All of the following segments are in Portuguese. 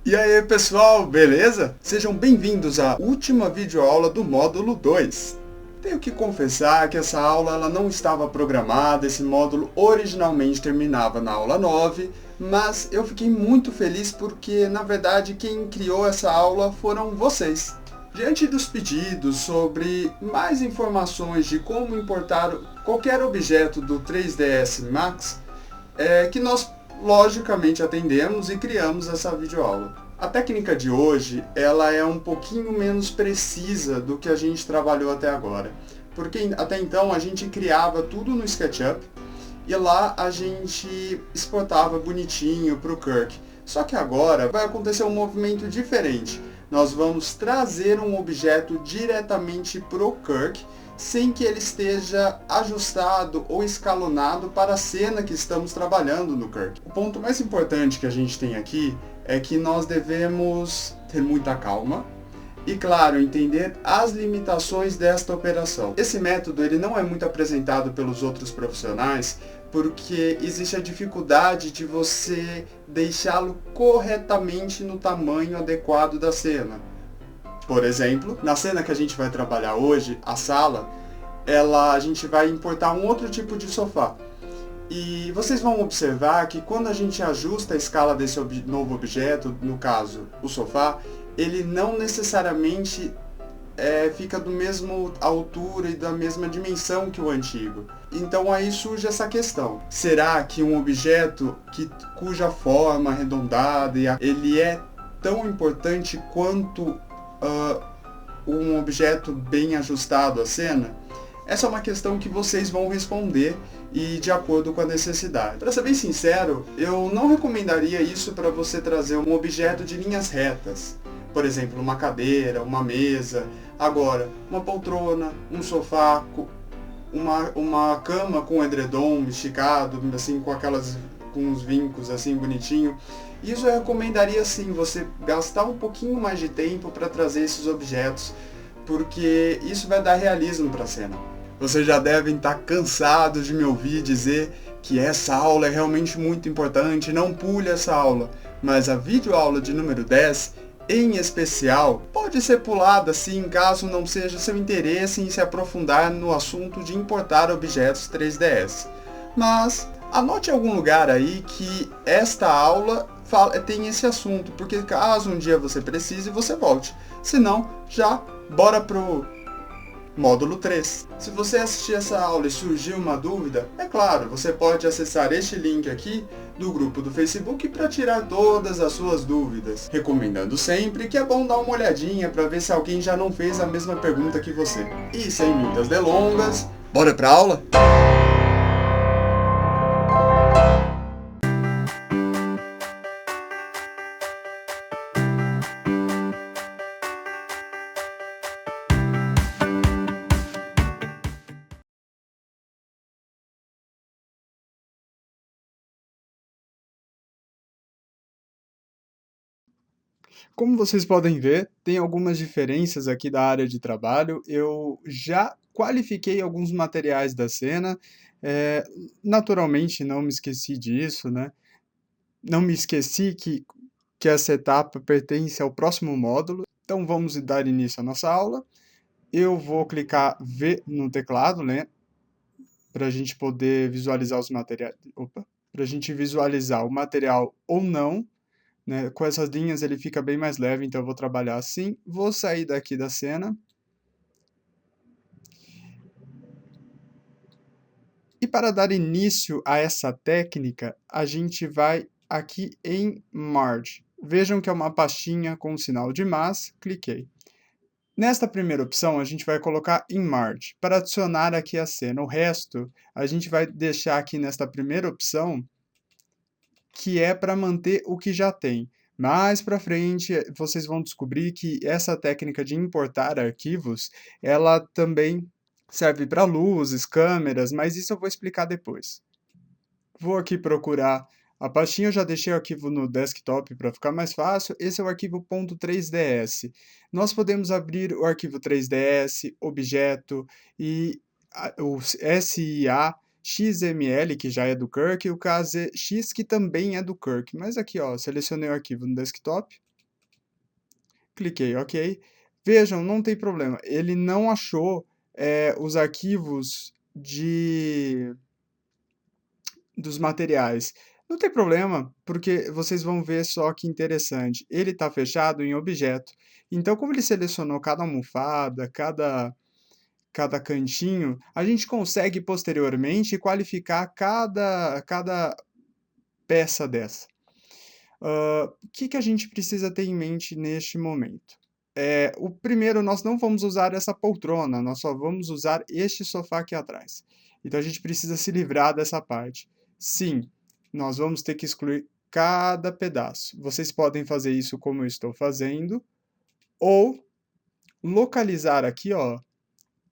E aí pessoal, beleza? Sejam bem-vindos à última videoaula do módulo 2. Tenho que confessar que essa aula ela não estava programada, esse módulo originalmente terminava na aula 9, mas eu fiquei muito feliz porque, na verdade, quem criou essa aula foram vocês. Diante dos pedidos sobre mais informações de como importar qualquer objeto do 3ds Max, que nós logicamente atendemos e criamos essa videoaula. A técnica de hoje ela é um pouquinho menos precisa do que a gente trabalhou até agora, porque até então a gente criava tudo no SketchUp e lá a gente exportava bonitinho para o Kirk. Só que agora vai acontecer um movimento diferente. Nós vamos trazer um objeto diretamente para o Kirk, sem que ele esteja ajustado ou escalonado para a cena que estamos trabalhando no Kirk. O ponto mais importante que a gente tem aqui é que nós devemos ter muita calma e, claro, entender as limitações desta operação. Esse método ele não é muito apresentado pelos outros profissionais porque existe a dificuldade de você deixá-lo corretamente no tamanho adequado da cena. Por exemplo, na cena que a gente vai trabalhar hoje, a sala, a gente vai importar um outro tipo de sofá. E vocês vão observar que quando a gente ajusta a escala desse novo objeto, no caso o sofá, ele não necessariamente fica do mesmo altura e da mesma dimensão que o antigo. Então aí surge essa questão. Será que um objeto cuja forma arredondada ele é tão importante quanto um objeto bem ajustado à cena? Essa é uma questão que vocês vão responder e de acordo com a necessidade. Para ser bem sincero, eu não recomendaria isso para você trazer um objeto de linhas retas. Por exemplo, uma cadeira, uma mesa. Agora, uma poltrona, um sofá, uma cama com edredom esticado, assim, com uns vincos assim bonitinho. Isso eu recomendaria sim, você gastar um pouquinho mais de tempo para trazer esses objetos, porque isso vai dar realismo para a cena. Vocês já devem estar cansados de me ouvir dizer que essa aula é realmente muito importante, não pule essa aula, mas a videoaula de número 10, em especial, pode ser pulada sim, caso não seja seu interesse em se aprofundar no assunto de importar objetos 3ds. Mas anote em algum lugar aí que esta aula tem esse assunto, porque caso um dia você precise, você volte. Se não, já bora pro módulo 3. Se você assistir essa aula e surgir uma dúvida, é claro, você pode acessar este link aqui do grupo do Facebook para tirar todas as suas dúvidas. Recomendando sempre que é bom dar uma olhadinha para ver se alguém já não fez a mesma pergunta que você. E sem muitas delongas, bora pra aula? Como vocês podem ver, tem algumas diferenças aqui da área de trabalho. Eu já qualifiquei alguns materiais da cena, eh, naturalmente não me esqueci disso, né. Não me esqueci que essa etapa pertence ao próximo módulo, então vamos dar início à nossa aula. Eu vou clicar V no teclado, né, para a gente poder visualizar os materiais. Opa! Para a gente visualizar o material ou não, né? Com essas linhas ele fica bem mais leve, então eu vou trabalhar assim. Vou sair daqui da cena. E para dar início a essa técnica, a gente vai aqui em Merge. Vejam que é uma pastinha com o sinal de mais, cliquei. Nesta primeira opção, a gente vai colocar em Merge, para adicionar aqui a cena. O resto, a gente vai deixar aqui nesta primeira opção, que é para manter o que já tem. Mais para frente, vocês vão descobrir que essa técnica de importar arquivos, ela também serve para luzes, câmeras, mas isso eu vou explicar depois. Vou aqui procurar a pastinha, eu já deixei o arquivo no desktop para ficar mais fácil. Esse é o arquivo .3ds. Nós podemos abrir o arquivo 3ds, objeto e o SIA, XML, que já é do Kirk, e o KZX, que também é do Kirk. Mas aqui, ó, selecionei o arquivo no desktop. cliquei OK. Vejam, não tem problema, ele não achou os arquivos dos materiais. Não tem problema, porque vocês vão ver só que interessante, ele está fechado em objeto. Então, como ele selecionou cada almofada, cada cantinho, a gente consegue posteriormente qualificar cada peça dessa. O que a gente precisa ter em mente neste momento? O primeiro, nós não vamos usar essa poltrona, nós só vamos usar este sofá aqui atrás. Então a gente precisa se livrar dessa parte. Sim, nós vamos ter que excluir cada pedaço. Vocês podem fazer isso como eu estou fazendo, ou localizar aqui, ó,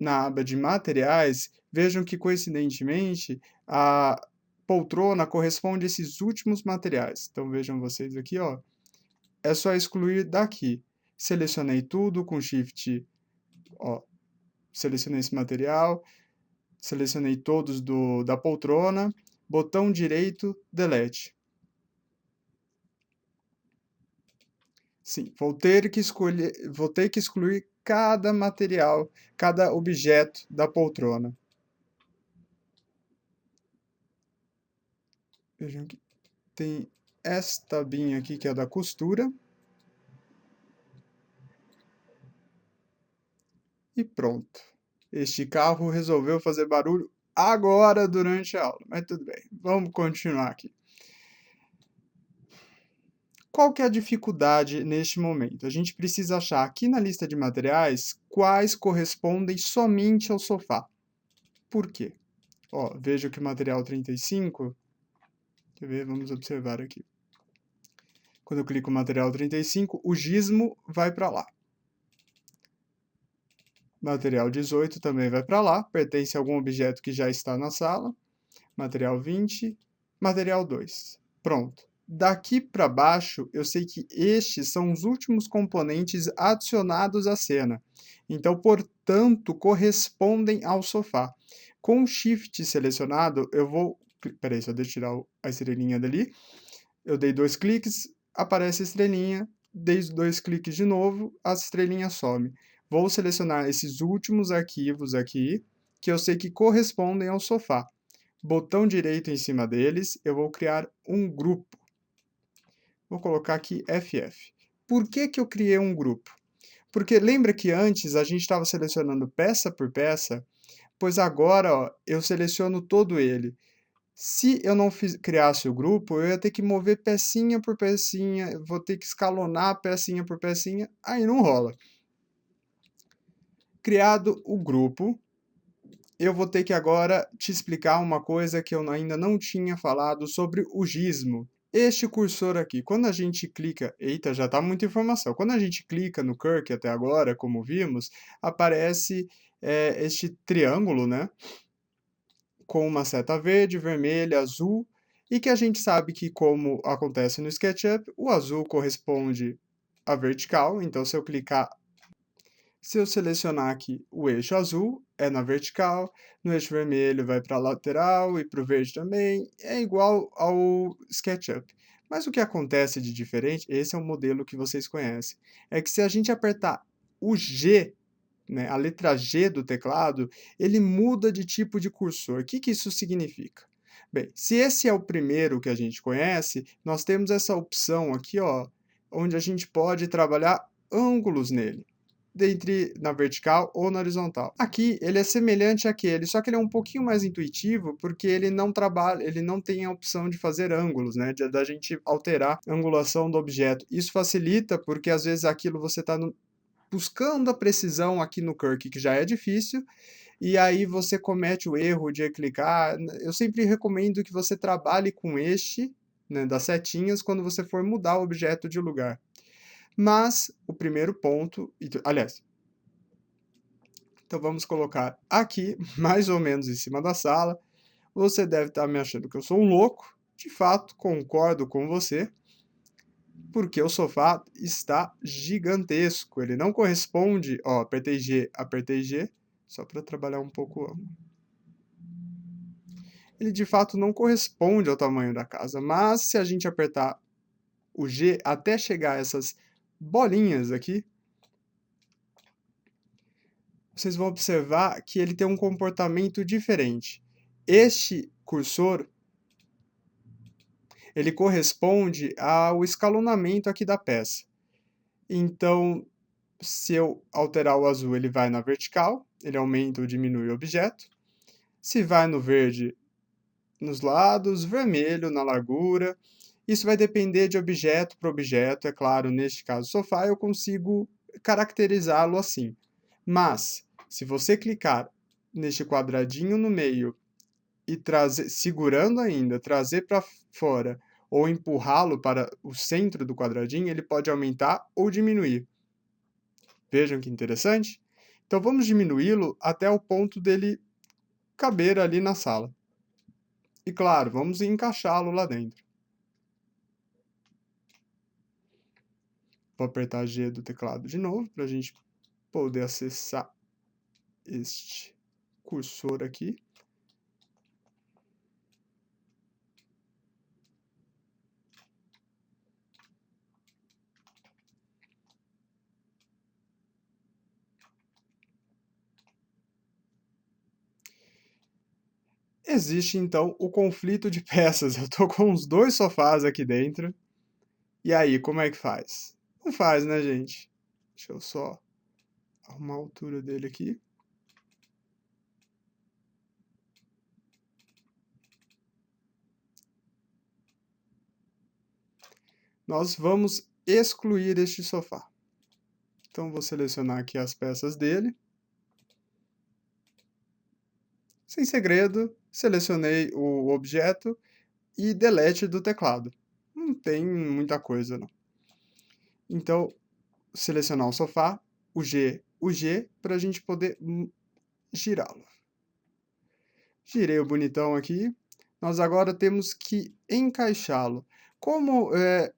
na aba de materiais, vejam que coincidentemente a poltrona corresponde a esses últimos materiais. Então vejam vocês aqui, ó, é só excluir daqui. Selecionei tudo com Shift, ó, selecionei esse material, selecionei todos da poltrona, botão direito, Delete. Sim, vou ter que excluir cada material, cada objeto da poltrona. Vejam que tem esta abinha aqui que é da costura. E pronto. Este carro resolveu fazer barulho agora durante a aula, mas tudo bem, vamos continuar aqui. Qual que é a dificuldade neste momento? A gente precisa achar aqui na lista de materiais quais correspondem somente ao sofá. Por quê? Ó, veja que o material 35, quer ver? Vamos observar aqui. Quando eu clico no material 35, o gizmo vai para lá. Material 18 também vai para lá, pertence a algum objeto que já está na sala. Material 20, material 2. Pronto. Daqui para baixo, eu sei que estes são os últimos componentes adicionados à cena. Então, portanto, correspondem ao sofá. Com o Shift selecionado, eu vou... Peraí, só deixa eu tirar a estrelinha dali. Eu dei 2 cliques, aparece a estrelinha. Dei 2 cliques de novo, a estrelinha some. Vou selecionar esses últimos arquivos aqui, que eu sei que correspondem ao sofá. Botão direito em cima deles, eu vou criar um grupo. Vou colocar aqui FF. Por que eu criei um grupo? Porque lembra que antes a gente estava selecionando peça por peça? Pois agora, ó, eu seleciono todo ele. Se eu não criasse o grupo, eu ia ter que mover pecinha por pecinha, vou ter que escalonar pecinha por pecinha, aí não rola. Criado o grupo, eu vou ter que agora te explicar uma coisa que eu ainda não tinha falado sobre o gizmo. Este cursor aqui, quando a gente clica... Eita, já está muita informação. Quando a gente clica no Kirk até agora, como vimos, aparece este triângulo, né? Com uma seta verde, vermelha, azul, e que a gente sabe que, como acontece no SketchUp, o azul corresponde à vertical, então se eu selecionar aqui o eixo azul, é na vertical, no eixo vermelho vai para a lateral e para o verde também, é igual ao SketchUp. Mas o que acontece de diferente, esse é um modelo que vocês conhecem, é que se a gente apertar o G, né, a letra G do teclado, ele muda de tipo de cursor. O que isso significa? Bem, se esse é o primeiro que a gente conhece, nós temos essa opção aqui, ó, onde a gente pode trabalhar ângulos nele, na vertical ou na horizontal. Aqui ele é semelhante àquele, só que ele é um pouquinho mais intuitivo, porque ele não tem a opção de fazer ângulos, né, da gente alterar a angulação do objeto. Isso facilita porque às vezes aquilo você está buscando a precisão aqui no Kirk, que já é difícil, e aí você comete o erro de clicar. Eu sempre recomendo que você trabalhe com este, né, das setinhas, quando você for mudar o objeto de lugar. Mas o primeiro ponto, aliás, então vamos colocar aqui, mais ou menos em cima da sala. Você deve estar me achando que eu sou um louco. De fato, concordo com você, porque o sofá está gigantesco. Ele não corresponde... Ó, apertei G, só para trabalhar um pouco o ângulo. Ele de fato não corresponde ao tamanho da casa, mas se a gente apertar o G até chegar a essas bolinhas aqui, vocês vão observar que ele tem um comportamento diferente. Este cursor, ele corresponde ao escalonamento aqui da peça. Então, se eu alterar o azul, ele vai na vertical, ele aumenta ou diminui o objeto. Se vai no verde, nos lados, vermelho na largura. Isso vai depender de objeto para objeto, é claro, neste caso sofá, eu consigo caracterizá-lo assim. Mas, se você clicar neste quadradinho no meio e trazer, segurando ainda, trazer para fora ou empurrá-lo para o centro do quadradinho, ele pode aumentar ou diminuir. Vejam que interessante? Então vamos diminuí-lo até o ponto dele caber ali na sala. E claro, vamos encaixá-lo lá dentro. Vou apertar G do teclado de novo para a gente poder acessar este cursor aqui. Existe então o conflito de peças. Eu tô com os dois sofás aqui dentro. E aí, como é que faz? Não faz, né, gente? Deixa eu só arrumar a altura dele aqui. Nós vamos excluir este sofá. Então, vou selecionar aqui as peças dele. Sem segredo, selecionei o objeto e delete do teclado. Não tem muita coisa, não. Então, selecionar o sofá, o G, para a gente poder girá-lo. Girei o bonitão aqui. Nós agora temos que encaixá-lo. Como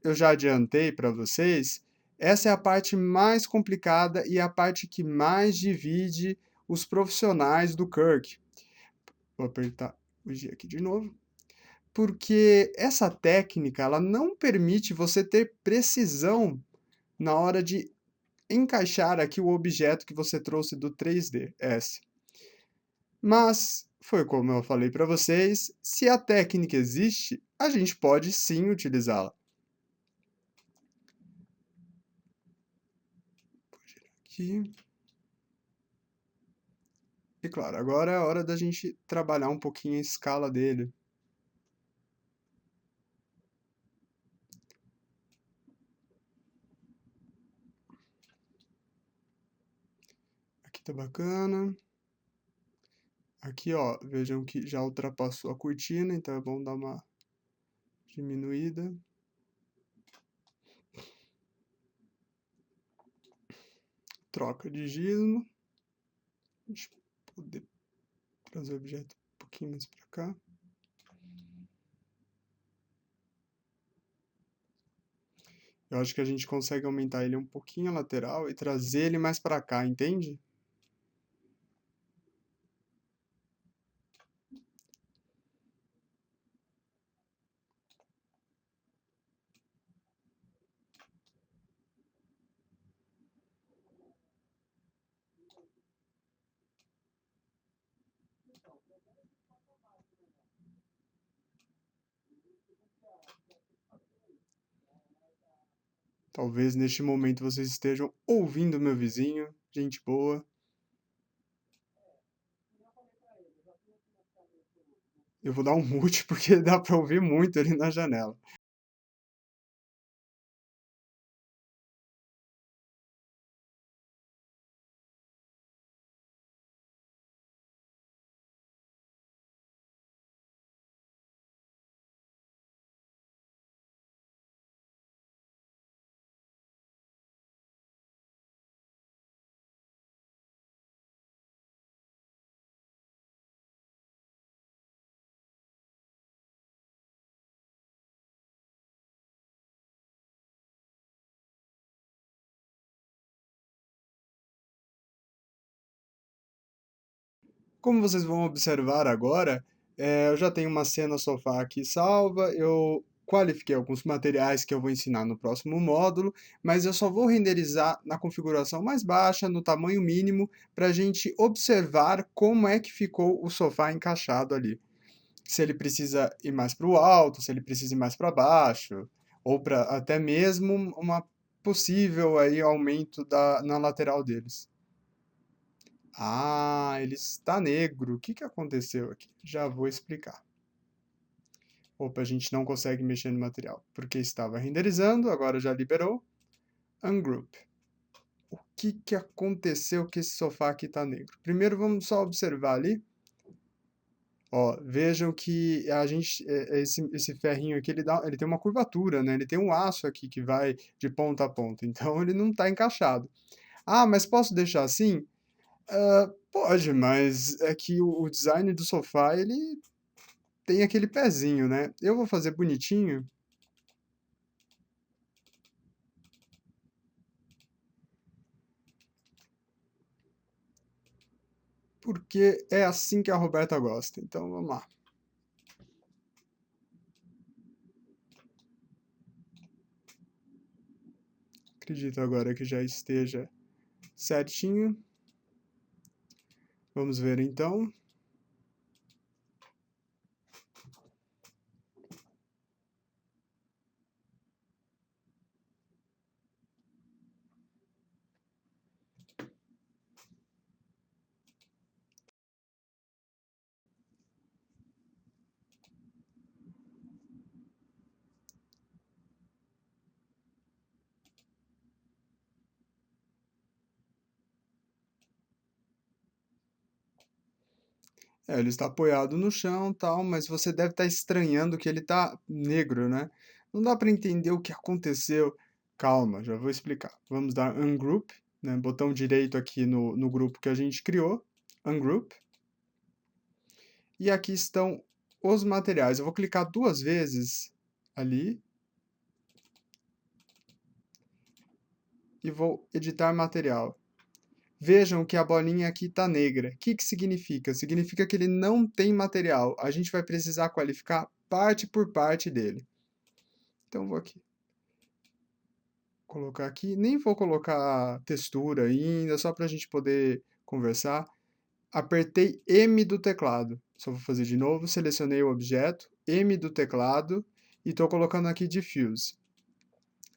eu já adiantei para vocês, essa é a parte mais complicada e a parte que mais divide os profissionais do Kirk. Vou apertar o G aqui de novo. Porque essa técnica ela não permite você ter precisão na hora de encaixar aqui o objeto que você trouxe do 3ds. Mas, foi como eu falei para vocês, se a técnica existe, a gente pode sim utilizá-la. Vou girar aqui. E claro, agora é a hora da gente trabalhar um pouquinho a escala dele. Aqui tá bacana. Aqui, ó, vejam que já ultrapassou a cortina, então é bom dar uma diminuída. Troca de gizmo. A gente poder trazer o objeto um pouquinho mais para cá. Eu acho que a gente consegue aumentar ele um pouquinho a lateral e trazer ele mais para cá, entende? Talvez neste momento vocês estejam ouvindo meu vizinho, gente boa. Eu vou dar um mute porque dá para ouvir muito ali na janela. Como vocês vão observar agora, eu já tenho uma cena sofá aqui salva, eu qualifiquei alguns materiais que eu vou ensinar no próximo módulo, mas eu só vou renderizar na configuração mais baixa, no tamanho mínimo, para a gente observar como é que ficou o sofá encaixado ali. Se ele precisa ir mais para o alto, se ele precisa ir mais para baixo, ou para até mesmo uma possível aí aumento na lateral deles. Ah, ele está negro. O que que aconteceu aqui? Já vou explicar. Opa, a gente não consegue mexer no material, porque estava renderizando, agora já liberou. Ungroup. O que que aconteceu que esse sofá aqui está negro? Primeiro vamos só observar ali. Ó, vejam que esse ferrinho aqui, ele tem uma curvatura, né? Ele tem um aço aqui que vai de ponta a ponta, então ele não está encaixado. Ah, mas posso deixar assim? Pode, mas é que o design do sofá, ele tem aquele pezinho, né? Eu vou fazer bonitinho, porque é assim que a Roberta gosta. Então vamos lá. Acredito agora que já esteja certinho. Vamos ver então. É, ele está apoiado no chão, tal, mas você deve estar estranhando que ele está negro, né? Não dá para entender o que aconteceu. Calma, já vou explicar. Vamos dar Ungroup, né? Botão direito aqui no grupo que a gente criou. Ungroup. E aqui estão os materiais. Eu vou clicar 2 vezes ali e vou editar material. Vejam que a bolinha aqui está negra. O que que significa? Significa que ele não tem material. A gente vai precisar qualificar parte por parte dele. Então, vou aqui colocar aqui. Nem vou colocar textura ainda, só para a gente poder conversar. Apertei M do teclado. Só vou fazer de novo. Selecionei o objeto, M do teclado e estou colocando aqui Diffuse.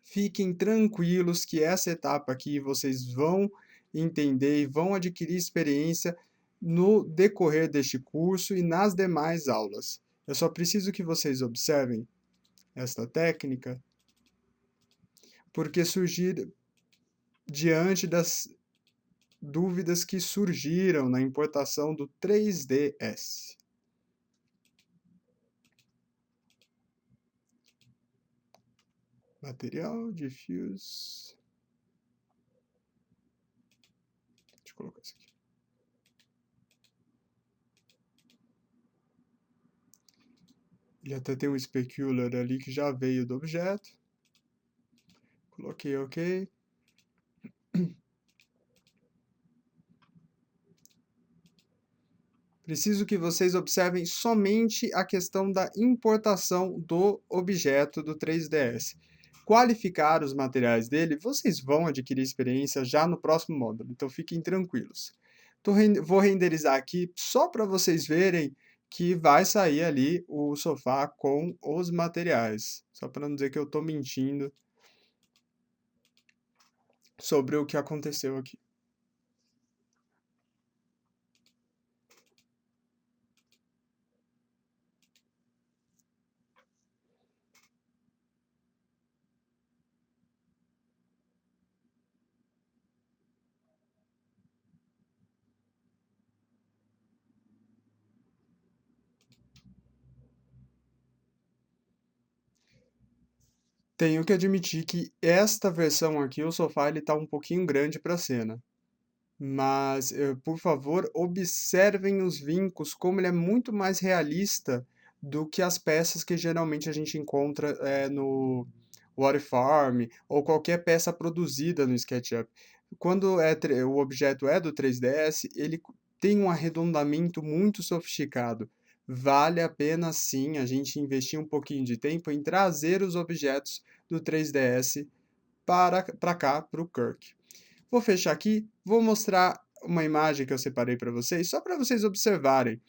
Fiquem tranquilos que essa etapa aqui vocês vão entender e vão adquirir experiência no decorrer deste curso e nas demais aulas. Eu só preciso que vocês observem esta técnica, porque surgir diante das dúvidas que surgiram na importação do 3ds. Material, diffuse. Deixa eu colocar isso aqui. Ele até tem um specular ali que já veio do objeto. Coloquei OK. Preciso que vocês observem somente a questão da importação do objeto do 3ds. Qualificar os materiais dele, vocês vão adquirir experiência já no próximo módulo, então fiquem tranquilos. Vou renderizar aqui só para vocês verem que vai sair ali o sofá com os materiais. Só para não dizer que eu estou mentindo sobre o que aconteceu aqui. Tenho que admitir que esta versão aqui, o sofá, ele está um pouquinho grande para a cena. Mas, por favor, observem os vincos, como ele é muito mais realista do que as peças que geralmente a gente encontra no Waterform ou qualquer peça produzida no SketchUp. Quando o objeto é do 3ds, ele tem um arredondamento muito sofisticado. vale a pena sim a gente investir um pouquinho de tempo em trazer os objetos do 3DS para cá, para o Kirk. Vou fechar aqui, vou mostrar uma imagem que eu separei para vocês, só para vocês observarem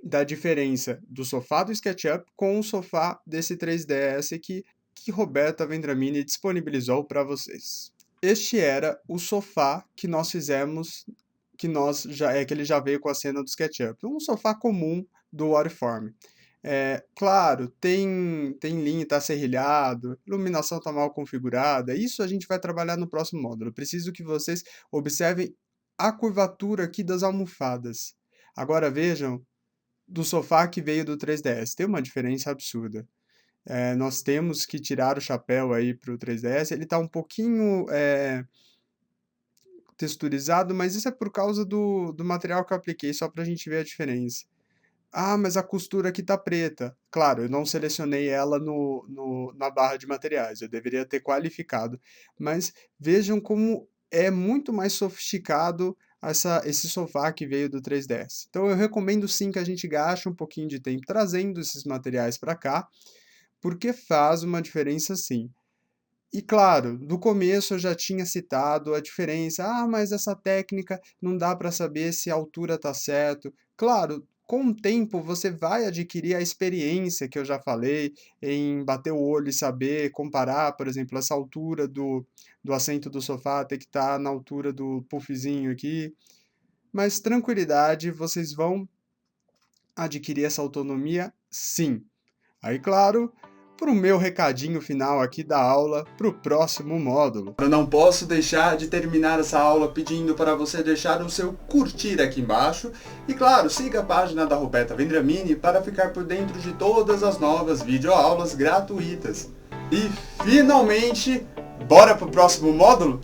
da diferença do sofá do SketchUp com o sofá desse 3DS que Roberta Vendramini disponibilizou para vocês. Este era o sofá que nós fizemos, que ele já veio com a cena do SketchUp, um sofá comum do Waterform. Claro, tem linha, está serrilhado, iluminação está mal configurada, isso a gente vai trabalhar no próximo módulo. Eu preciso que vocês observem a curvatura aqui das almofadas. Agora vejam do sofá que veio do 3DS, tem uma diferença absurda. Nós temos que tirar o chapéu aí para o 3DS, ele está um pouquinho texturizado, mas isso é por causa do material que eu apliquei, só para a gente ver a diferença. Ah, mas a costura aqui tá preta. Claro, eu não selecionei ela na barra de materiais, eu deveria ter qualificado. Mas vejam como é muito mais sofisticado esse sofá que veio do 3DS. Então eu recomendo sim que a gente gaste um pouquinho de tempo trazendo esses materiais para cá, porque faz uma diferença sim. E claro, no começo eu já tinha citado a diferença. Ah, mas essa técnica não dá para saber se a altura está certo. Claro, com o tempo você vai adquirir a experiência que eu já falei em bater o olho e saber comparar, por exemplo, essa altura do assento do sofá tem que estar na altura do puffzinho aqui. Mas tranquilidade, vocês vão adquirir essa autonomia sim. Aí, claro, para o meu recadinho final aqui da aula para o próximo módulo. Eu não posso deixar de terminar essa aula pedindo para você deixar o seu curtir aqui embaixo e, claro, siga a página da Roberta Vendramini para ficar por dentro de todas as novas videoaulas gratuitas. E, finalmente, bora para o próximo módulo?